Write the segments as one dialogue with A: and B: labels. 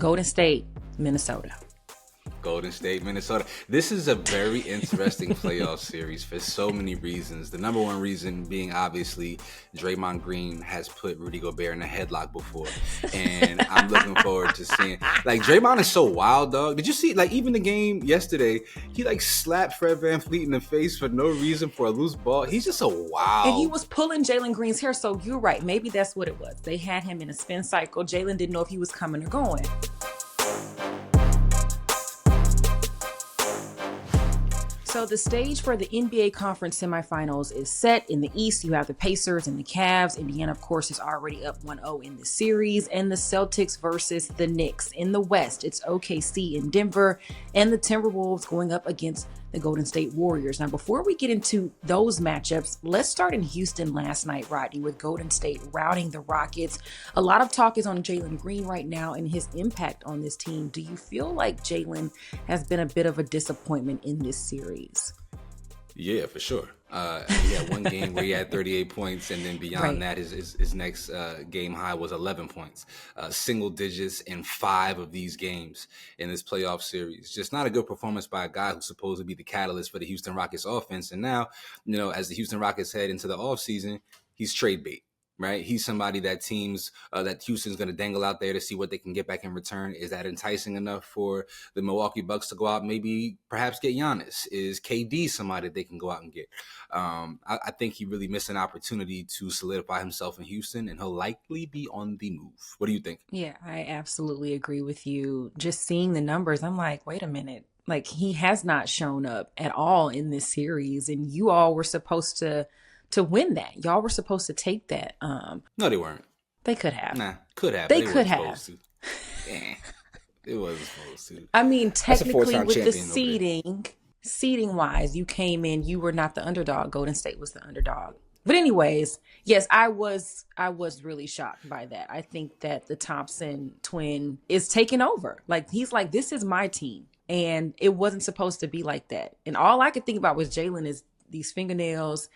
A: Golden State, Minnesota.
B: Golden State, Minnesota. This is a very interesting playoff series for so many reasons. The number one reason being obviously Draymond Green has put Rudy Gobert in a headlock before. And I'm looking forward to seeing, like, Draymond is so wild, dog. Did you see, like, even the game yesterday, he, like, slapped Fred VanVleet in the face for no reason for a loose ball. He's just a wild.
A: And he was pulling Jalen Green's hair, so you're right. Maybe that's what it was. They had him in a spin cycle. Jalen didn't know if he was coming or going. So the stage for the NBA Conference semifinals is set. In the East, you have the Pacers and the Cavs. Indiana, of course, is already up 1-0 in the series. And the Celtics versus the Knicks. In the West, it's OKC in Denver and the Timberwolves going up against the Golden State Warriors. Now, before we get into those matchups, let's start in Houston last night, Rodney, with Golden State routing the Rockets. A lot of talk is on Jalen Green right now and his impact on this team. Do you feel like Jalen has been a bit of a disappointment in this series?
B: Yeah, for sure. He had one game where he had 38 points, and then beyond that, his next game high was 11 points. Single digits in 5 of these games in this playoff series. Just not a good performance by a guy who's supposed to be the catalyst for the Houston Rockets offense. And now, you know, as the Houston Rockets head into the offseason, he's trade bait. Right, he's somebody that teams that Houston's going to dangle out there to see what they can get back in return. Is that enticing enough for the Milwaukee Bucks to go out, maybe perhaps get Giannis? Is KD somebody they can go out and get? I think he really missed an opportunity to solidify himself in Houston, and he'll likely be on the move. What do you think?
A: Yeah, I absolutely agree with you. Just seeing the numbers, I'm like, wait a minute. Like, he has not shown up at all in this series, and you all were supposed to win that. Y'all were supposed to take that.
B: No, they weren't.
A: They could have.
B: Nah, could have.
A: They could have.
B: It wasn't supposed to.
A: I mean, technically with the seeding wise, you came in, you were not the underdog. Golden State was the underdog. But anyways, yes, I was really shocked by that. I think that the Thompson twin is taking over. Like, he's like, this is my team. And it wasn't supposed to be like that. And all I could think about was Jalen is these fingernails.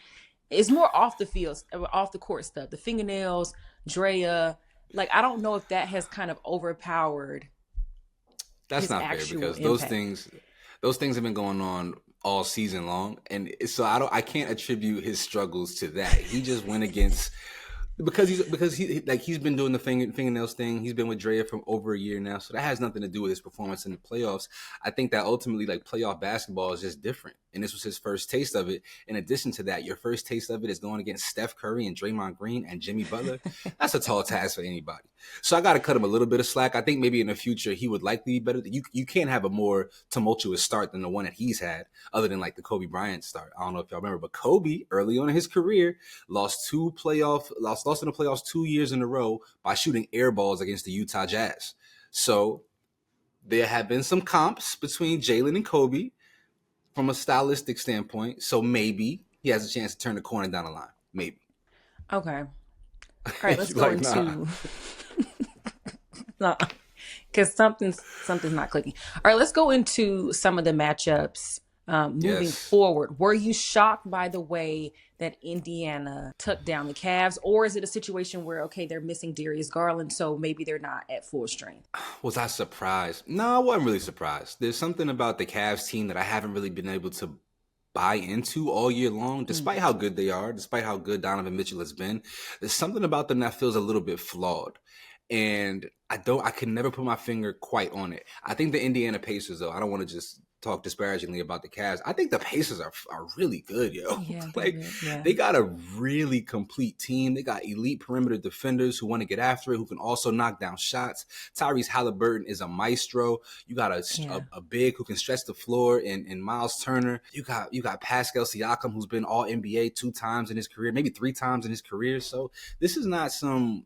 A: It's more off the court stuff. The fingernails, Drea. Like, I don't know if that has kind of overpowered.
B: That's not fair because those things have been going on all season long, and so I can't attribute his struggles to that. He just went against. Because he's been doing the fingernails thing. He's been with Drea for over a year now, so that has nothing to do with his performance in the playoffs. I think that ultimately, like, playoff basketball is just different, and this was his first taste of it. In addition to that, your first taste of it is going against Steph Curry and Draymond Green and Jimmy Butler. That's a tall task for anybody. So I got to cut him a little bit of slack. I think maybe in the future he would likely be better. You can't have a more tumultuous start than the one that he's had, other than like the Kobe Bryant start. I don't know if y'all remember, but Kobe early on in his career lost in the playoffs 2 years in a row by shooting air balls against the Utah Jazz. So there have been some comps between Jalen and Kobe from a stylistic standpoint. So maybe he has a chance to turn the corner down the line. Maybe.
A: Okay. All right, let's go into no, because something's not clicking. All right, let's go into some of the matchups moving forward. Were you shocked by the way that Indiana took down the Cavs, or is it a situation where, okay, they're missing Darius Garland, so maybe they're not at full strength?
B: Was I surprised? No, I wasn't really surprised. There's something about the Cavs team that I haven't really been able to buy into all year long, despite how good they are, despite how good Donovan Mitchell has been. There's something about them that feels a little bit flawed. And I can never put my finger quite on it. I think the Indiana Pacers, though, I don't want to just talk disparagingly about the Cavs. I think the Pacers are really good, yo.
A: Yeah,
B: they got a really complete team. They got elite perimeter defenders who want to get after it, who can also knock down shots. Tyrese Halliburton is a maestro. You got a big who can stretch the floor in Miles Turner. You got Pascal Siakam, who's been all NBA 2 times in his career, maybe 3 times in his career. So this is not some,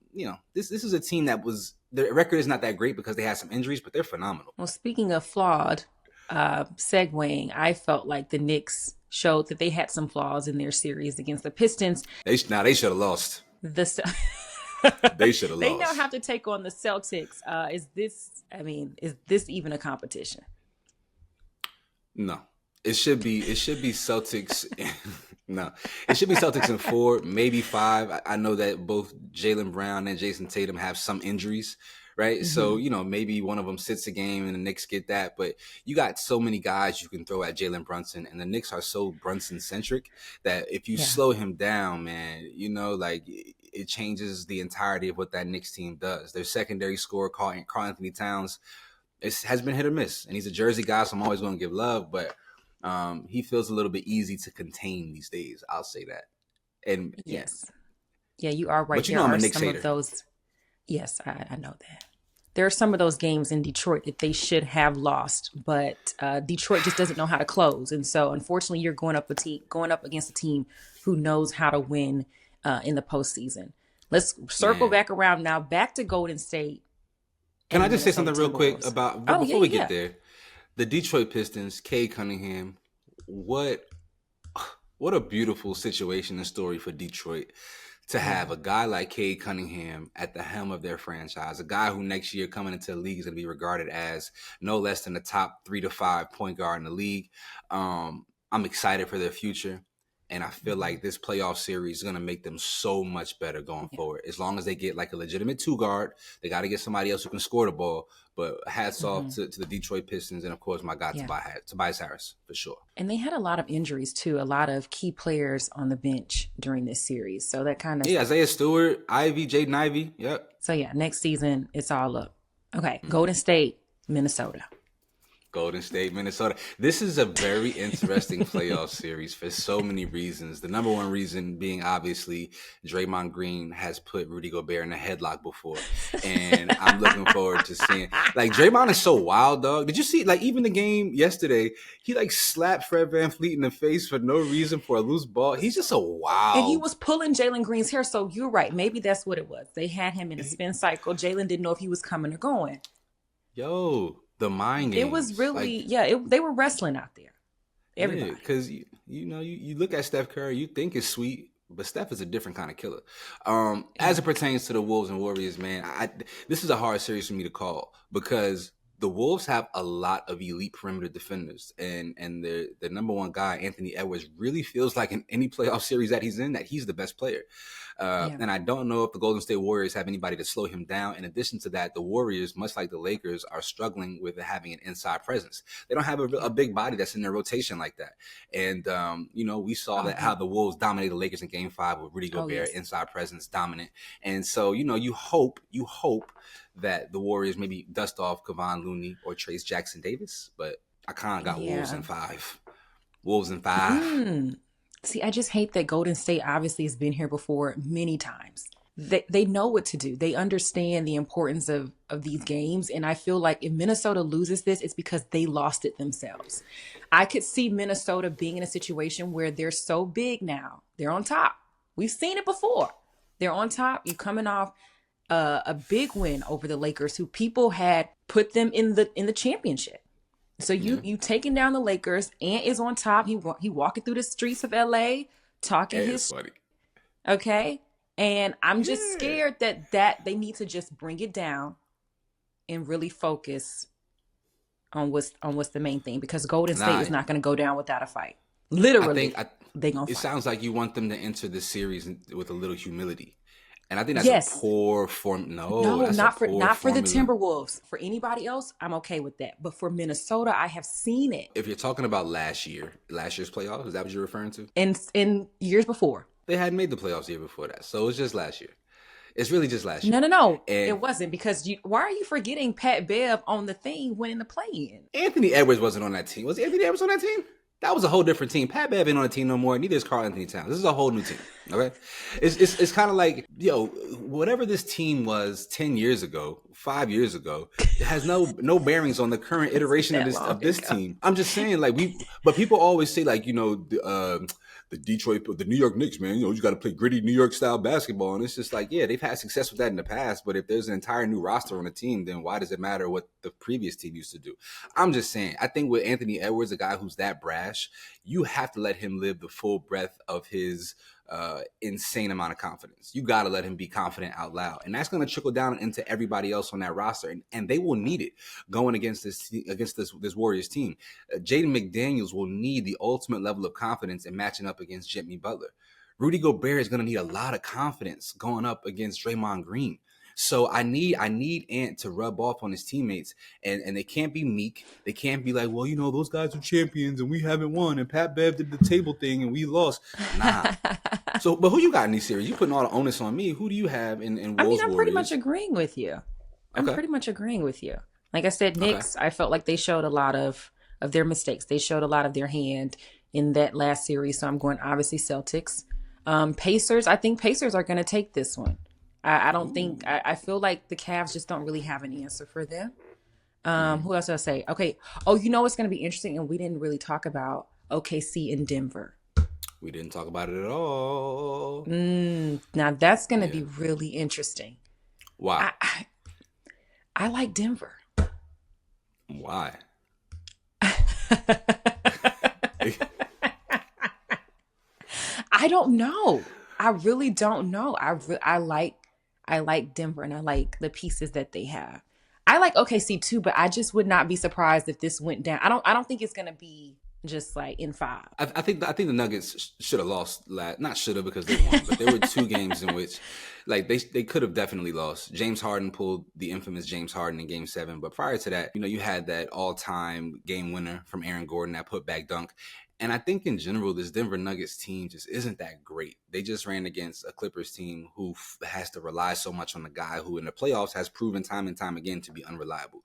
B: this is a team that their record is not that great because they had some injuries, but they're phenomenal.
A: Well, speaking of flawed, segueing, I felt like the Knicks showed that they had some flaws in their series against the Pistons.
B: They should have lost. They should have lost.
A: They now have to take on the Celtics. Is this even a competition?
B: No. It should be Celtics. No, it should be Celtics in 4, maybe 5. I know that both Jaylen Brown and Jason Tatum have some injuries, right?
A: Mm-hmm.
B: So, maybe one of them sits a game and the Knicks get that. But you got so many guys you can throw at Jalen Brunson, and the Knicks are so Brunson-centric that if you slow him down, man, it changes the entirety of what that Knicks team does. Their secondary scorer, Karl Anthony Towns, has been hit or miss. And he's a Jersey guy, so I'm always going to give love. But he feels a little bit easy to contain these days. I'll say that. And
A: yes. Yeah, you are right.
B: But I'm a Knicks
A: some
B: hater.
A: Of those. Yes, I know that. There are some of those games in Detroit that they should have lost, but Detroit just doesn't know how to close. And so, unfortunately, you're going up against a team who knows how to win in the postseason. Let's circle back around now, back to Golden State.
B: Can I just say something real quick about before we get there? The Detroit Pistons, Cade Cunningham. What a beautiful situation and story for Detroit to have a guy like Cade Cunningham at the helm of their franchise, a guy who next year coming into the league is going to be regarded as no less than the top 3 to 5 point guard in the league. I'm excited for their future. And I feel like this playoff series is going to make them so much better going forward. As long as they get like a legitimate 2 guard, they got to get somebody else who can score the ball. But hats off to the Detroit Pistons and, of course, my guy Tobias Harris, for sure.
A: And they had a lot of injuries, too. A lot of key players on the bench during this series. So that kind of...
B: Yeah, Isaiah Stewart, Jaden Ivey. Yep.
A: So, next season, it's all up. Okay, Golden State, Minnesota.
B: Golden State, Minnesota. This is a very interesting playoff series for so many reasons. The number one reason being obviously Draymond Green has put Rudy Gobert in a headlock before. And I'm looking forward to seeing, Draymond is so wild, dog. Did you see, even the game yesterday, he slapped Fred VanVleet in the face for no reason for a loose ball. He's just so wild.
A: And he was pulling Jalen Green's hair. So you're right. Maybe that's what it was. They had him in a spin cycle. Jalen didn't know if he was coming or going.
B: Yo. The mind games.
A: It was really, they were wrestling out there. Everybody.
B: Yeah, because, you look at Steph Curry, you think it's sweet, but Steph is a different kind of killer. As it pertains to the Wolves and Warriors, man, this is a hard series for me to call because the Wolves have a lot of elite perimeter defenders, and the number one guy, Anthony Edwards, really feels like in any playoff series that he's in, that he's the best player. And I don't know if the Golden State Warriors have anybody to slow him down. In addition to that, the Warriors, much like the Lakers, are struggling with having an inside presence. They don't have a big body that's in their rotation like that. And, we saw that how the Wolves dominated the Lakers in Game 5 with Rudy Gobert, inside presence, dominant. And so, you hope that the Warriors maybe dust off Kevon Looney or Trace Jackson Davis. But I kind of got Wolves in 5. Wolves in 5.
A: See, I just hate that Golden State obviously has been here before many times. They know what to do. They understand the importance of these games. And I feel like if Minnesota loses this, it's because they lost it themselves. I could see Minnesota being in a situation where they're so big now. They're on top. We've seen it before. They're on top. You're coming off a big win over the Lakers, who people had put them in the championship. So you taking down the Lakers. Ant is on top. He walking through the streets of LA talking his
B: funny.
A: Okay. And I'm just scared that they need to just bring it down and really focus on what's the main thing, because Golden State is not going to go down without a fight. Literally, they gonna fight.
B: It sounds like you want them to enter this series with a little humility. And I think that's a poor form. No,
A: not for the Timberwolves. For anybody else, I'm okay with that. But for Minnesota, I have seen it.
B: If you're talking about last year's playoffs, is that what you're referring to?
A: In years before.
B: They hadn't made the playoffs the year before that. So it was just last year. It's really just last year.
A: No. It wasn't, because why are you forgetting Pat Bev on the thing winning the play-in?
B: Anthony Edwards wasn't on that team. Was Anthony Edwards on that team? That was a whole different team. Pat Bev ain't on the team no more. Neither is Karl Anthony Towns. This is a whole new team. Okay, it's kind of like, whatever this team was 10 years ago, 5 years ago, it has no bearings on the current iteration of this team. I'm just saying, but people always say the New York Knicks, man, you got to play gritty New York style basketball. And it's just they've had success with that in the past. But if there's an entire new roster on the team, then why does it matter what the previous team used to do? I'm just saying, I think with Anthony Edwards, a guy who's that brash, you have to let him live the full breadth of his insane amount of confidence. You got to let him be confident out loud. And that's going to trickle down into everybody else on that roster. And they will need it going against this Warriors team. Jaden McDaniels will need the ultimate level of confidence in matching up against Jimmy Butler. Rudy Gobert is going to need a lot of confidence going up against Draymond Green. So I need Ant to rub off on his teammates, and they can't be meek. They can't be like, well, those guys are champions and we haven't won, and Pat Bev did the table thing and we lost. Nah. So, but who you got in these series? You putting all the onus on me. Who do you have in Wolves?
A: I'm pretty much agreeing with you. I'm pretty much agreeing with you. Like I said, Knicks, I felt like they showed a lot of their mistakes. They showed a lot of their hand in that last series. So I'm going, obviously, Celtics. Pacers, I think Pacers are going to take this one. I don't think, I feel like the Cavs just don't really have an answer for them. Who else did I say? Okay. Oh, what's going to be interesting? And we didn't really talk about OKC and Denver.
B: We didn't talk about it at all.
A: Now that's going to be really interesting.
B: Why?
A: I like Denver.
B: Why?
A: I don't know. I really don't know. I like Denver, and I like the pieces that they have. I like OKC too, but I just would not be surprised if this went down. I don't think it's going to be just like in 5.
B: I think the Nuggets should have lost not should have because they won, but there were 2 games in which like they could have definitely lost. James Harden pulled the infamous James Harden in Game 7, but prior to that, you had that all-time game winner from Aaron Gordon, that putback dunk. And I think in general, this Denver Nuggets team just isn't that great. They just ran against a Clippers team who has to rely so much on the guy who in the playoffs has proven time and time again to be unreliable.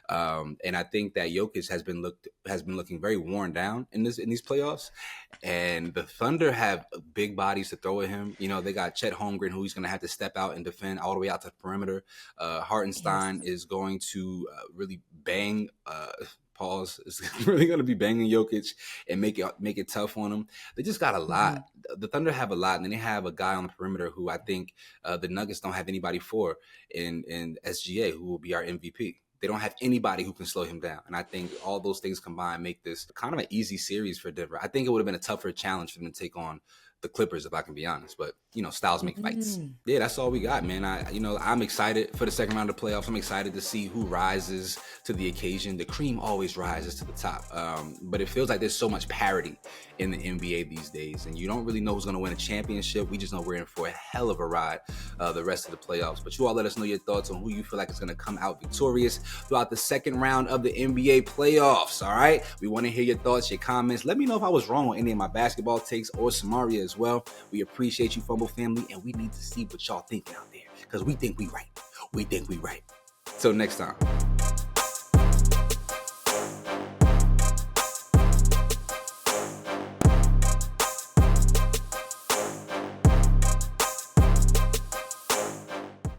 B: And I think that Jokic has been looking very worn down in these playoffs. And the Thunder have big bodies to throw at him. They got Chet Holmgren, who he's going to have to step out and defend all the way out to the perimeter. Hartenstein is going to really bang. Pause is really going to be banging Jokic and make it tough on him. They just got a lot. Mm-hmm. The Thunder have a lot, and then they have a guy on the perimeter who I think the Nuggets don't have anybody for in SGA, who will be our MVP. They don't have anybody who can slow him down. And I think all those things combined make this kind of an easy series for Denver. I think it would have been a tougher challenge for them to take on the Clippers, if I can be honest, but styles make fights. Yeah, that's all we got, man. I'm excited for the second round of playoffs. I'm excited to see who rises to the occasion. The cream always rises to the top, but it feels like there's so much parity in the NBA these days, and you don't really know who's going to win a championship. We just know we're in for a hell of a ride the rest of the playoffs. But you all let us know your thoughts on who you feel like is going to come out victorious throughout the second round of the NBA playoffs. All right, we want to hear your thoughts, your comments. Let me know if I was wrong on any of my basketball takes or Samaria as well. We appreciate you, Fumble family, and we need to see what y'all thinking out there because we think we right. We think we right. Till next time.